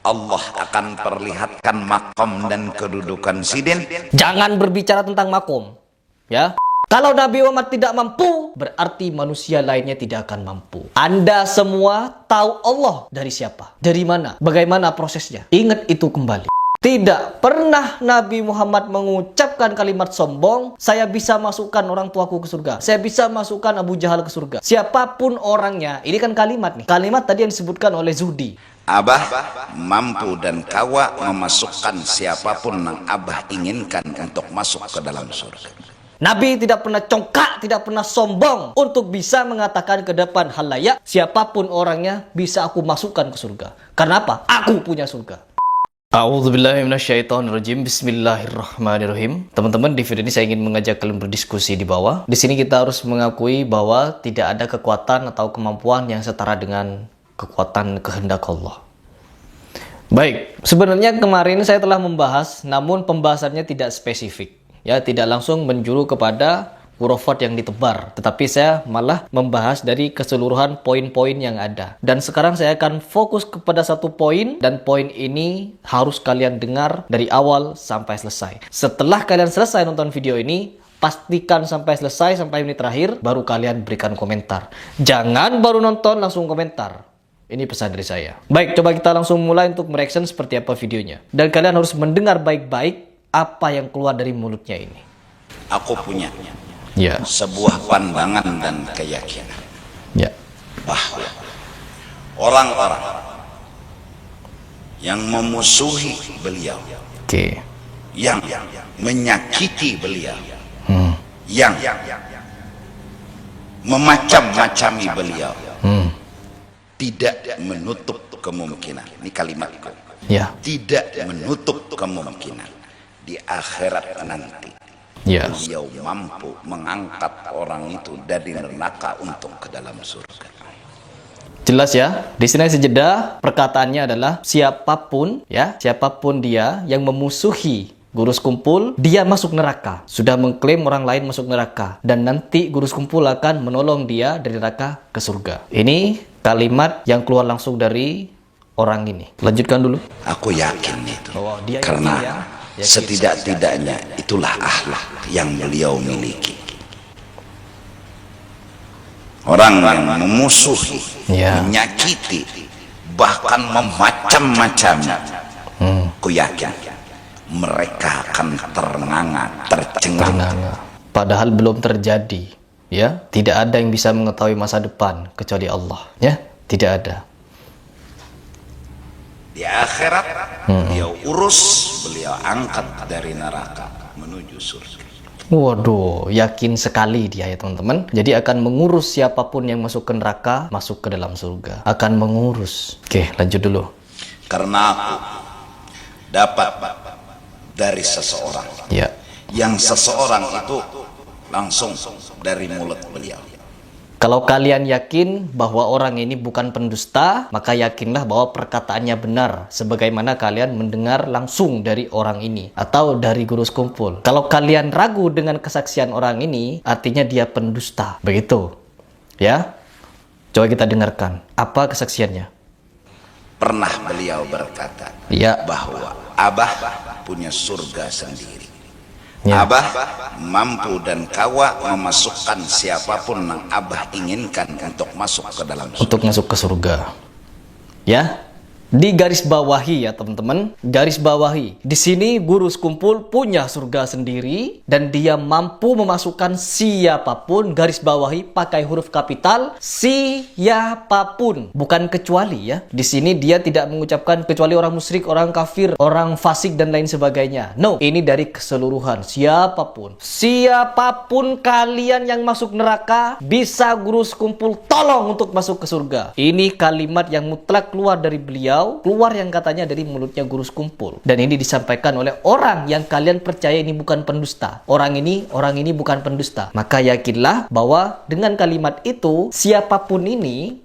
Allah akan perlihatkan makom dan kedudukan sidin. Jangan berbicara tentang makom, ya. Kalau Nabi Muhammad tidak mampu, berarti manusia lainnya tidak akan mampu. Anda semua tahu Allah dari siapa? Dari mana? Bagaimana prosesnya? Ingat itu kembali. Tidak pernah Nabi Muhammad mengucapkan kalimat sombong, saya bisa masukkan orang tuaku ke surga, saya bisa masukkan Abu Jahal ke surga. Siapapun orangnya, ini kan kalimat nih. Kalimat tadi yang disebutkan oleh Zuhdi. Abah mampu dan kawa memasukkan siapapun yang Abah inginkan untuk masuk ke dalam surga. Nabi tidak pernah congkak, tidak pernah sombong untuk bisa mengatakan ke depan halayak, siapapun orangnya bisa aku masukkan ke surga. Karena apa? Aku punya surga. A'udzubillahiminasyaitonirrajim. Bismillahirrahmanirrahim. Teman-teman, di video ini saya ingin mengajak kalian berdiskusi di bawah. Di sini kita harus mengakui bahwa tidak ada kekuatan atau kemampuan yang setara dengan kekuatan kehendak Allah. Baik, sebenarnya kemarin saya telah membahas, namun pembahasannya tidak spesifik. Ya, tidak langsung menjuru kepada hurufat yang ditebar, tetapi saya malah membahas dari keseluruhan poin-poin yang ada. Dan sekarang saya akan fokus kepada satu poin, dan poin ini harus kalian dengar dari awal sampai selesai. Setelah kalian selesai nonton video ini, pastikan sampai selesai, sampai menit terakhir, baru kalian berikan komentar. Jangan baru nonton langsung komentar. Ini pesan dari saya. Baik, coba kita langsung mulai untuk mereaction seperti apa videonya. Dan kalian harus mendengar baik-baik apa yang keluar dari mulutnya ini. Aku punya sebuah pandangan dan keyakinan bahwa orang-orang yang memusuhi beliau, yang menyakiti beliau, yang memacam-macami beliau, tidak menutup kemungkinan, ini kalimatku, tidak menutup kemungkinan di akhirat nanti beliau mampu mengangkat orang itu dari neraka untuk ke dalam surga. Jelas ya? Di sini sejeda perkataannya adalah siapapun dia yang memusuhi Gurus Kumpul, dia masuk neraka. Sudah mengklaim orang lain masuk neraka, dan nanti Gurus Kumpul akan menolong dia dari neraka ke surga. Ini kalimat yang keluar langsung dari orang ini. Lanjutkan dulu. Aku yakin itu. Karena setidak-tidaknya itulah akhlak yang beliau miliki. Orang yang memusuhi, menyakiti, bahkan memacam-macamnya, aku yakin mereka akan ternganga, tercengang. Padahal belum terjadi, ya. Tidak ada yang bisa mengetahui masa depan kecuali Allah, ya. Tidak ada. Di akhirat beliau urus, beliau angkat dari neraka menuju surga. Waduh, yakin sekali dia ya teman-teman. Jadi akan mengurus siapapun yang masuk ke neraka, masuk ke dalam surga. Akan mengurus. Oke, lanjut dulu. Karena aku dapat dari seseorang, yang seseorang itu langsung dari mulut beliau. Kalau kalian yakin bahwa orang ini bukan pendusta, maka yakinlah bahwa perkataannya benar, sebagaimana kalian mendengar langsung dari orang ini atau dari Gurus Kumpul. Kalau kalian ragu dengan kesaksian orang ini, artinya dia pendusta. Begitu, ya. Coba kita dengarkan apa kesaksiannya. Pernah beliau berkata bahwa Abah punya surga sendiri. Abah mampu dan kawa memasukkan siapapun yang Abah inginkan untuk masuk ke dalam surga. Untuk masuk ke surga. Ya. Di garis bawahi ya teman-teman, garis bawahi. Di sini Gurus Kumpul punya surga sendiri dan dia mampu memasukkan siapapun, garis bawahi pakai huruf kapital, siapapun, bukan kecuali ya. Di sini dia tidak mengucapkan kecuali orang musyrik, orang kafir, orang fasik dan lain sebagainya. No, ini dari keseluruhan, siapapun. Siapapun kalian yang masuk neraka bisa Gurus Kumpul tolong untuk masuk ke surga. Ini kalimat yang mutlak keluar dari beliau, keluar yang katanya dari mulutnya Gurus Kumpul. Dan ini disampaikan oleh orang yang kalian percaya ini bukan pendusta. Orang ini bukan pendusta. Maka yakinlah bahwa dengan kalimat itu siapapun ini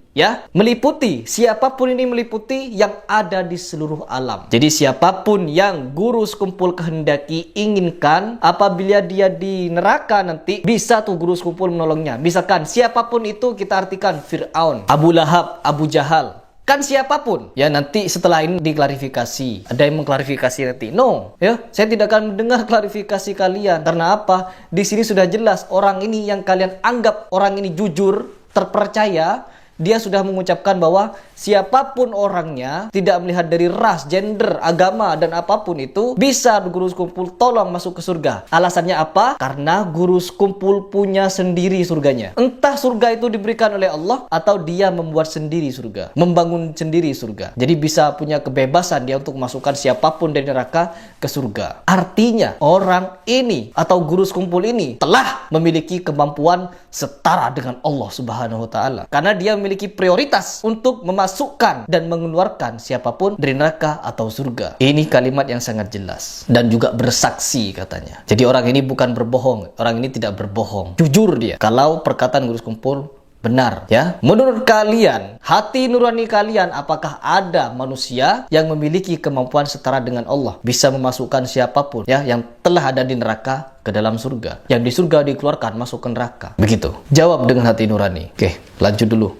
meliputi yang ada di seluruh alam. Jadi siapapun yang Gurus Kumpul kehendaki, inginkan, apabila dia di neraka nanti, bisa tuh Gurus Kumpul menolongnya. Misalkan siapapun itu kita artikan Fir'aun, Abu Lahab, Abu Jahal, Kan siapapun. Ya, nanti setelah ini diklarifikasi. Ada yang mengklarifikasi nanti. No, ya, saya tidak akan mendengar klarifikasi kalian. Karena apa? Di sini sudah jelas orang ini yang kalian anggap orang ini jujur, terpercaya, dia sudah mengucapkan bahwa siapapun orangnya, tidak melihat dari ras, gender, agama, dan apapun itu, bisa guru sekumpul tolong masuk ke surga. Alasannya apa? Karena guru sekumpul punya sendiri surganya. Entah surga itu diberikan oleh Allah, atau dia membuat sendiri surga, membangun sendiri surga. Jadi bisa punya kebebasan dia untuk masukkan siapapun dari neraka ke surga. Artinya, orang ini atau guru sekumpul ini telah memiliki kemampuan setara dengan Allah Subhanahu wa Ta'ala. Karena dia memiliki prioritas untuk memasukkan dan mengeluarkan siapapun dari neraka atau surga. Ini kalimat yang sangat jelas dan juga bersaksi katanya. Jadi orang ini bukan berbohong, orang ini tidak berbohong, jujur dia. Kalau perkataan guru sekumpul benar, ya. Menurut kalian, hati nurani kalian, apakah ada manusia yang memiliki kemampuan setara dengan Allah, bisa memasukkan siapapun, ya, yang telah ada di neraka ke dalam surga, yang di surga dikeluarkan masuk ke neraka? Begitu. Jawab dengan hati nurani. Oke, lanjut dulu.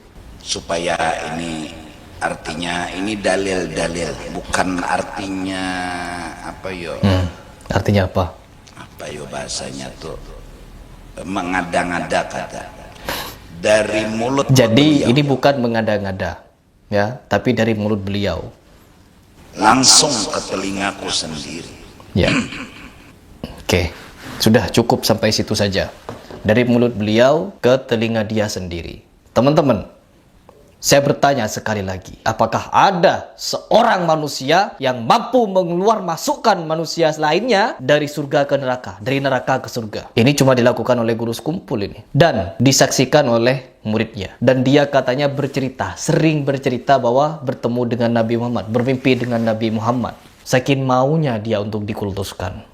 Supaya ini artinya ini dalil-dalil, bukan artinya apa yo? Artinya apa? Apa yo bahasanya tuh mengada-ngada kata dari mulut. Jadi beliau, ini bukan mengada-ngada, ya, tapi dari mulut beliau langsung ke telingaku sendiri. Ya. Oke, sudah cukup sampai situ saja. Dari mulut beliau ke telinga dia sendiri. Teman-teman, saya bertanya sekali lagi, apakah ada seorang manusia yang mampu masukkan manusia lainnya dari surga ke neraka, dari neraka ke surga? Ini cuma dilakukan oleh guru sekumpul ini, dan disaksikan oleh muridnya. Dan dia katanya bercerita, sering bercerita bahwa bertemu dengan Nabi Muhammad, bermimpi dengan Nabi Muhammad. Saking maunya dia untuk dikultuskan.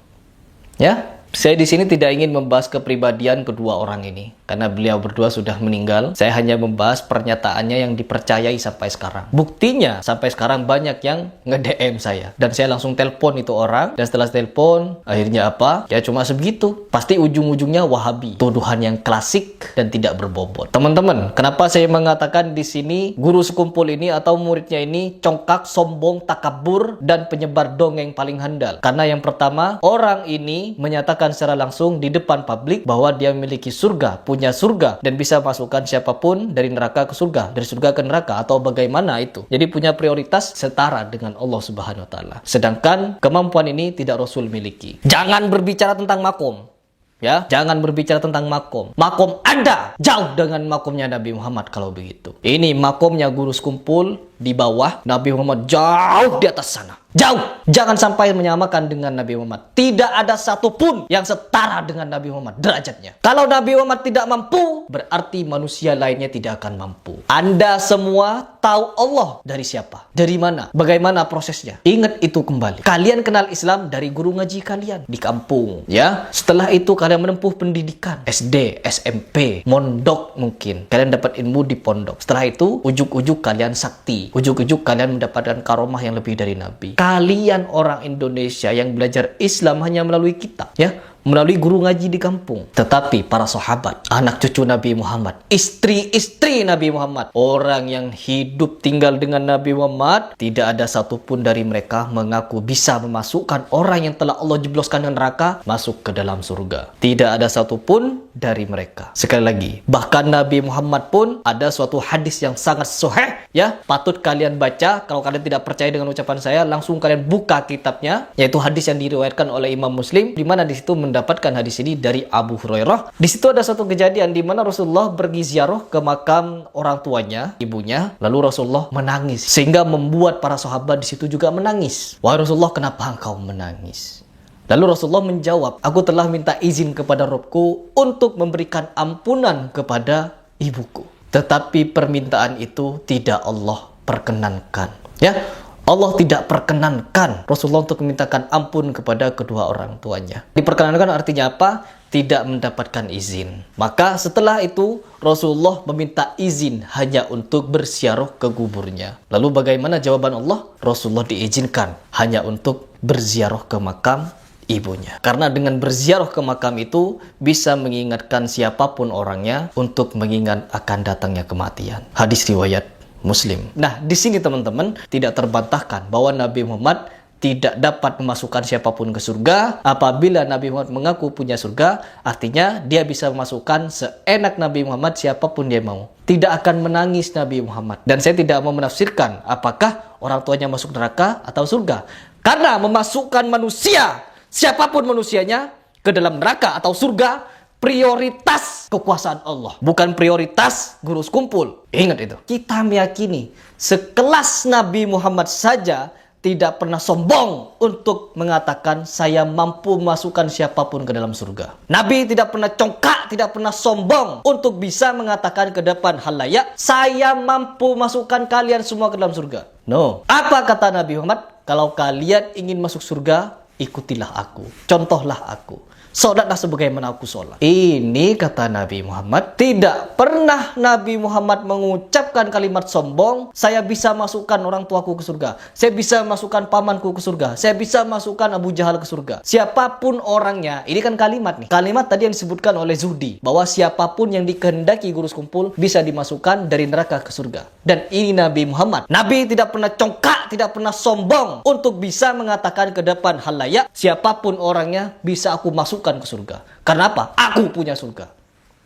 Ya, saya di sini tidak ingin membahas kepribadian kedua orang ini, karena beliau berdua sudah meninggal. Saya hanya membahas pernyataannya yang dipercayai sampai sekarang. Buktinya, sampai sekarang banyak yang nge-DM saya. Dan saya langsung telepon itu orang. Dan setelah telepon, akhirnya apa? Ya cuma sebegitu. Pasti ujung-ujungnya Wahabi. Tuduhan yang klasik dan tidak berbobot. Teman-teman, kenapa saya mengatakan di sini guru sekumpul ini atau muridnya ini congkak, sombong, takabur, dan penyebar dongeng paling handal? Karena yang pertama, orang ini menyatakan secara langsung di depan publik bahwa dia memiliki surga, punya surga, dan bisa masukkan siapapun dari neraka ke surga, dari surga ke neraka, atau bagaimana itu. Jadi punya prioritas setara dengan Allah Subhanahu wa Ta'ala. Sedangkan kemampuan ini tidak Rasul miliki. Jangan berbicara tentang makom. Ya, jangan berbicara tentang makom. Makom Anda jauh dengan makomnya Nabi Muhammad kalau begitu. Ini makomnya guru sekumpul di bawah, Nabi Muhammad jauh di atas sana. Jauh. Jangan sampai menyamakan dengan Nabi Muhammad. Tidak ada satupun yang setara dengan Nabi Muhammad derajatnya. Kalau Nabi Muhammad tidak mampu, berarti manusia lainnya tidak akan mampu. Anda semua tahu Allah dari siapa? Dari mana? Bagaimana prosesnya? Ingat itu kembali. Kalian kenal Islam dari guru ngaji kalian di kampung, ya. Setelah itu kalian menempuh pendidikan SD, SMP, mondok mungkin. Kalian dapat ilmu di pondok. Setelah itu ujuk-ujuk kalian sakti. Ujuk-ujuk kalian mendapatkan karomah yang lebih dari Nabi. Kalian orang Indonesia yang belajar Islam hanya melalui kitab, ya, melalui guru ngaji di kampung. Tetapi para sahabat, anak cucu Nabi Muhammad, istri-istri Nabi Muhammad, orang yang hidup tinggal dengan Nabi Muhammad, tidak ada satupun dari mereka mengaku bisa memasukkan orang yang telah Allah jebloskan ke neraka masuk ke dalam surga. Tidak ada satupun dari mereka. Sekali lagi, bahkan Nabi Muhammad pun ada suatu hadis yang sangat sahih, ya, patut kalian baca. Kalau kalian tidak percaya dengan ucapan saya, langsung kalian buka kitabnya, yaitu hadis yang diriwayatkan oleh Imam Muslim, di mana di situ mendapatkan hadis ini dari Abu Hurairah. Di situ ada satu kejadian di mana Rasulullah pergi ziarah ke makam orang tuanya, ibunya, lalu Rasulullah menangis sehingga membuat para sahabat di situ juga menangis. Wahai Rasulullah, kenapa engkau menangis? Lalu Rasulullah menjawab, aku telah minta izin kepada Rabbku untuk memberikan ampunan kepada ibuku. Tetapi permintaan itu tidak Allah perkenankan. Ya, Allah tidak perkenankan Rasulullah untuk memintakan ampun kepada kedua orang tuanya. Diperkenankan artinya apa? Tidak mendapatkan izin. Maka setelah itu Rasulullah meminta izin hanya untuk berziarah ke kuburnya. Lalu bagaimana jawaban Allah? Rasulullah diizinkan hanya untuk berziarah ke makam ibunya. Karena dengan berziarah ke makam itu bisa mengingatkan siapapun orangnya untuk mengingat akan datangnya kematian. Hadis riwayat Muslim. Nah, di sini teman-teman tidak terbantahkan bahwa Nabi Muhammad tidak dapat memasukkan siapapun ke surga. Apabila Nabi Muhammad mengaku punya surga, artinya dia bisa memasukkan seenak Nabi Muhammad siapapun dia mau. Tidak akan menangis Nabi Muhammad. Dan saya tidak mau menafsirkan apakah orang tuanya masuk neraka atau surga. Karena memasukkan manusia, siapapun manusianya, ke dalam neraka atau surga, prioritas kekuasaan Allah, bukan prioritas Gurus Kumpul. Ingat itu. Kita meyakini sekelas Nabi Muhammad saja tidak pernah sombong untuk mengatakan saya mampu memasukkan siapapun ke dalam surga. Nabi tidak pernah congkak, tidak pernah sombong untuk bisa mengatakan ke depan halayak, saya mampu masukkan kalian semua ke dalam surga. No. Apa kata Nabi Muhammad? Kalau kalian ingin masuk surga, ikutilah aku, contohlah aku. Sholatlah sebagaimana aku sholat. Ini kata Nabi Muhammad. Tidak pernah Nabi Muhammad mengucapkan kalimat sombong. Saya bisa masukkan orang tuaku ke surga. Saya bisa masukkan pamanku ke surga. Saya bisa masukkan Abu Jahal ke surga. Siapapun orangnya. Ini kan kalimat nih. Kalimat tadi yang disebutkan oleh Zuhdi. Bahwa siapapun yang dikehendaki Gurus Kumpul bisa dimasukkan dari neraka ke surga. Dan ini Nabi Muhammad. Nabi tidak pernah congkak, tidak pernah sombong untuk bisa mengatakan ke depan halayak, siapapun orangnya bisa aku masukkan ke surga. Karena apa? Aku punya surga.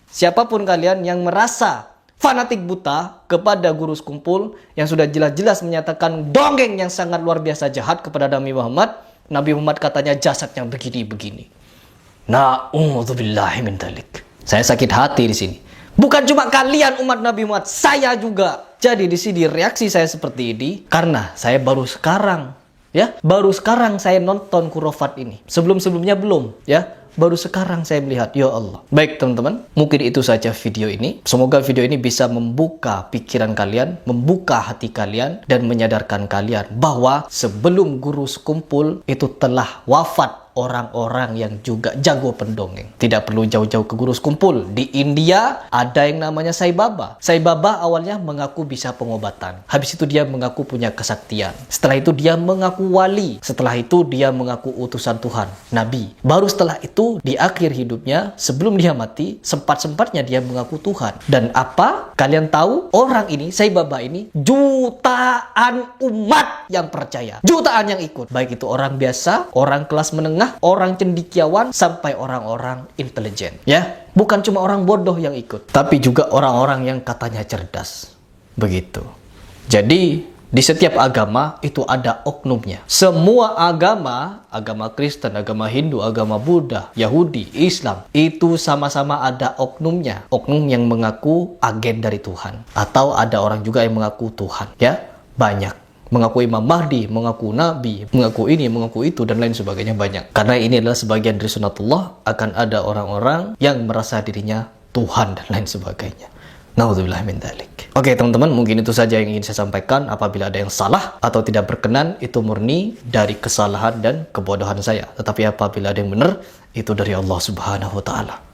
Siapapun kalian yang merasa fanatik buta kepada Gurus Kumpul yang sudah jelas-jelas menyatakan dongeng yang sangat luar biasa jahat kepada Nabi Muhammad. Nabi Muhammad katanya jasadnya begini-begini. Na'udzubillahi min dzalik. Saya sakit hati di sini. Bukan cuma kalian umat Nabi Muhammad, saya juga. Jadi di sini reaksi saya seperti ini karena saya baru sekarang saya nonton Khurafat ini. Sebelum-sebelumnya belum, ya. Baru sekarang saya melihat, ya Allah. Baik teman-teman, mungkin itu saja video ini. Semoga video ini bisa membuka pikiran kalian, membuka hati kalian, dan menyadarkan kalian bahwa sebelum Gurus Kumpul itu telah wafat orang-orang yang juga jago pendongeng. Tidak perlu jauh-jauh ke Gurus Kumpul. Di India ada yang namanya Sai Baba. Sai Baba awalnya mengaku bisa pengobatan. Habis itu dia mengaku punya kesaktian. Setelah itu dia mengaku wali. Setelah itu dia mengaku utusan Tuhan, Nabi. Baru setelah itu di akhir hidupnya, sebelum dia mati, sempat-sempatnya dia mengaku Tuhan. Dan apa? Kalian tahu? Orang ini, Sai Baba ini, jutaan umat yang percaya. Jutaan yang ikut. Baik itu orang biasa, orang kelas menengah, orang cendekiawan, sampai orang-orang intelijen. Ya, bukan cuma orang bodoh yang ikut, tapi juga orang-orang yang katanya cerdas. Begitu. Jadi di setiap agama itu ada oknumnya. Semua agama, agama Kristen, agama Hindu, agama Buddha, Yahudi, Islam, itu sama-sama ada oknumnya. Oknum yang mengaku agen dari Tuhan. Atau ada orang juga yang mengaku Tuhan. Ya, banyak. Mengaku Imam Mahdi, mengaku Nabi, mengaku ini, mengaku itu, dan lain sebagainya banyak. Karena ini adalah sebagian dari sunatullah, akan ada orang-orang yang merasa dirinya Tuhan dan lain sebagainya. Na'udzubillah min dzalik. Oke teman-teman, mungkin itu saja yang ingin saya sampaikan. Apabila ada yang salah atau tidak berkenan, itu murni dari kesalahan dan kebodohan saya. Tetapi apabila ada yang benar, itu dari Allah Subhanahu wa Ta'ala.